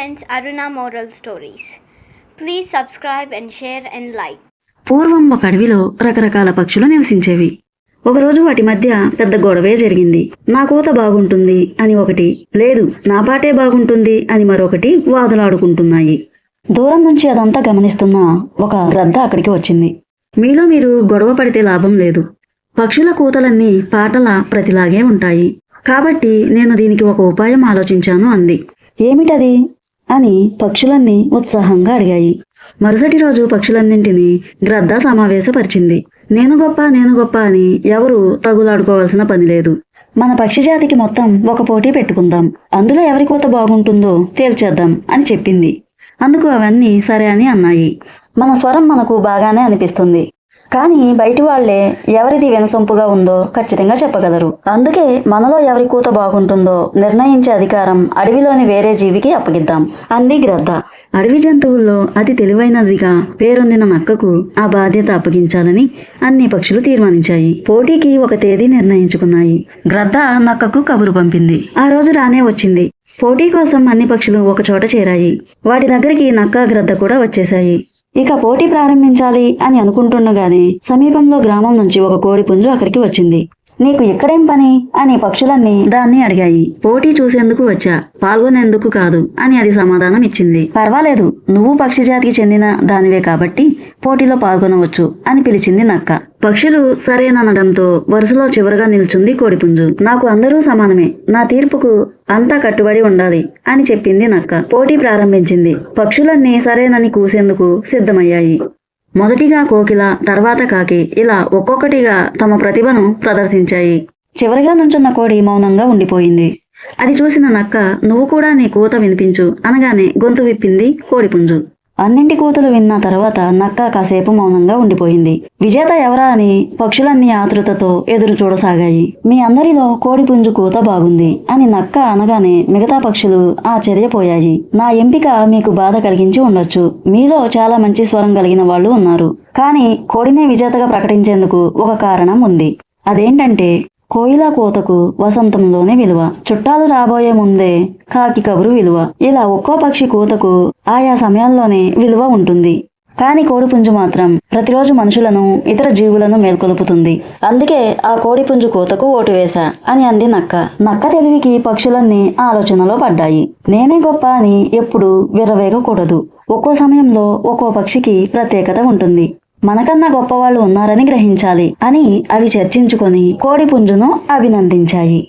friends, Aruna Moral Stories. Please subscribe and share and like. పూర్వం ఒక అడవిలో రకరకాల పక్షులు నివసించేవి. ఒకరోజు వాటి మధ్య పెద్ద గొడవే జరిగింది. నా కూత బాగుంటుంది అని ఒకటి, లేదు నా పాటే బాగుంటుంది అని మరొకటి వాదులాడుకుంటున్నాయి. దూరం నుంచి అదంతా గమనిస్తున్న ఒక గ్రద్ద అక్కడికి వచ్చింది. మీలో మీరు గొడవ పడితే లాభం లేదు. పక్షుల కూతలన్నీ పాటల ప్రతిలాగే ఉంటాయి. కాబట్టి నేను దీనికి ఒక ఉపాయం ఆలోచించాను అంది. ఏమిటది అని పక్షులన్నీ ఉత్సాహంగా అడిగాయి. మరుసటి రోజు పక్షులన్నింటినీ గ్రద్ద సమావేశపరిచింది. నేను గొప్ప అని ఎవరు తగులాడుకోవాల్సిన పని లేదు. మన పక్షి జాతికి మొత్తం ఒక పోటీ పెట్టుకుందాం. అందులో ఎవరి కూత బాగుంటుందో తేల్చేద్దాం అని చెప్పింది. అందుకు అవన్నీ సరే అని అన్నాయి. మన స్వరం మనకు బాగానే అనిపిస్తుంది, కానీ బయటి వాళ్లే ఎవరిది వినసొంపుగా ఉందో ఖచ్చితంగా చెప్పగలరు. అందుకే మనలో ఎవరి కూత బాగుంటుందో నిర్ణయించే అధికారం అడవిలోని వేరే జీవికి అప్పగిద్దాం అంది గ్రద్ద. అడవి జంతువుల్లో అతి తెలివైనదిగా పేరొందిన నక్కకు ఆ బాధ్యత అప్పగించాలని అన్ని పక్షులు తీర్మానించాయి. పోటీకి ఒక తేదీ నిర్ణయించుకున్నాయి. గ్రద్ద నక్కకు కబురు పంపింది. ఆ రోజు రానే వచ్చింది. పోటీ కోసం అన్ని పక్షులు ఒక చోట చేరాయి. వాటి దగ్గరికి నక్క, గ్రద్ద కూడా వచ్చేశాయి. ఇక పోటీ ప్రారంభించాలి అని అనుకుంటుండగానే సమీపంలో గ్రామం నుంచి ఒక కోడిపుంజు అక్కడికి వచ్చింది. నీకు ఇక్కడేం పని అని పక్షులన్నీ దాన్ని అడిగాయి. పోటీ చూసేందుకు వచ్చా, పాల్గొనేందుకు కాదు అని అది సమాధానం ఇచ్చింది. పర్వాలేదు, నువ్వు పక్షి జాతికి చెందిన దానివే కాబట్టి పోటీలో పాల్గొనవచ్చు అని పిలిచింది నక్క. పక్షులు సరేననడంతో వరుసలో చివరగా నిల్చుంది కోడిపుంజు. నాకు అందరూ సమానమే, నా తీర్పుకు అంతా కట్టుబడి ఉండాలి అని చెప్పింది నక్క. పోటీ ప్రారంభించింది. పక్షులన్నీ సరేనని కూసేందుకు సిద్ధమయ్యాయి. మొదటిగా కోకిల, తర్వాత కాకి, ఇలా ఒక్కొక్కటిగా తమ ప్రతిభను ప్రదర్శించాయి. చివరిగా నుంచున్న కోడి మౌనంగా ఉండిపోయింది. అది చూసిన నక్క, నువ్వు కూడా నీ కూత వినిపించు అనగానే గొంతు విప్పింది కోడిపుంజు. అన్నింటి కూతులు విన్న తర్వాత నక్క కాసేపు మౌనంగా ఉండిపోయింది. విజేత ఎవరా అని పక్షులన్నీ ఆతృతతో ఎదురు చూడసాగాయి. మీ అందరిలో కోడిపుంజు కూత బాగుంది అని నక్క అనగానే మిగతా పక్షులు ఆశ్చర్యపోయాయి. నా ఎంపిక మీకు బాధ కలిగించి ఉండొచ్చు. మీలో చాలా మంచి స్వరం కలిగిన వాళ్ళు ఉన్నారు. కానీ కోడినే విజేతగా ప్రకటించేందుకు ఒక కారణం ఉంది. అదేంటంటే కోయిల కూతకు వసంతంలోనే విలువ, చుట్టాలు రాబోయే ముందే కాకి కబురు విలువ. ఇలా ఒక్కో పక్షి కూతకు ఆయా సమయాల్లోనే విలువ ఉంటుంది. కానీ కోడిపుంజు మాత్రం ప్రతిరోజు మనుషులను, ఇతర జీవులను మేల్కొలుపుతుంది. అందుకే ఆ కోడిపుంజు కూతకు ఓటు వేశా అని అంది నక్క. నక్క తెలివికి పక్షులన్నీ ఆలోచనలో పడ్డాయి. నేనే గొప్ప అని ఎప్పుడు విర్రవేగకూడదు. ఒక్కో సమయంలో ఒక్కో పక్షికి ప్రత్యేకత ఉంటుంది. మనకన్నా గొప్పవాళ్ళు ఉన్నారని గ్రహించాలి అని అవి చర్చించుకొని కోడిపుంజును అభినందించాయి.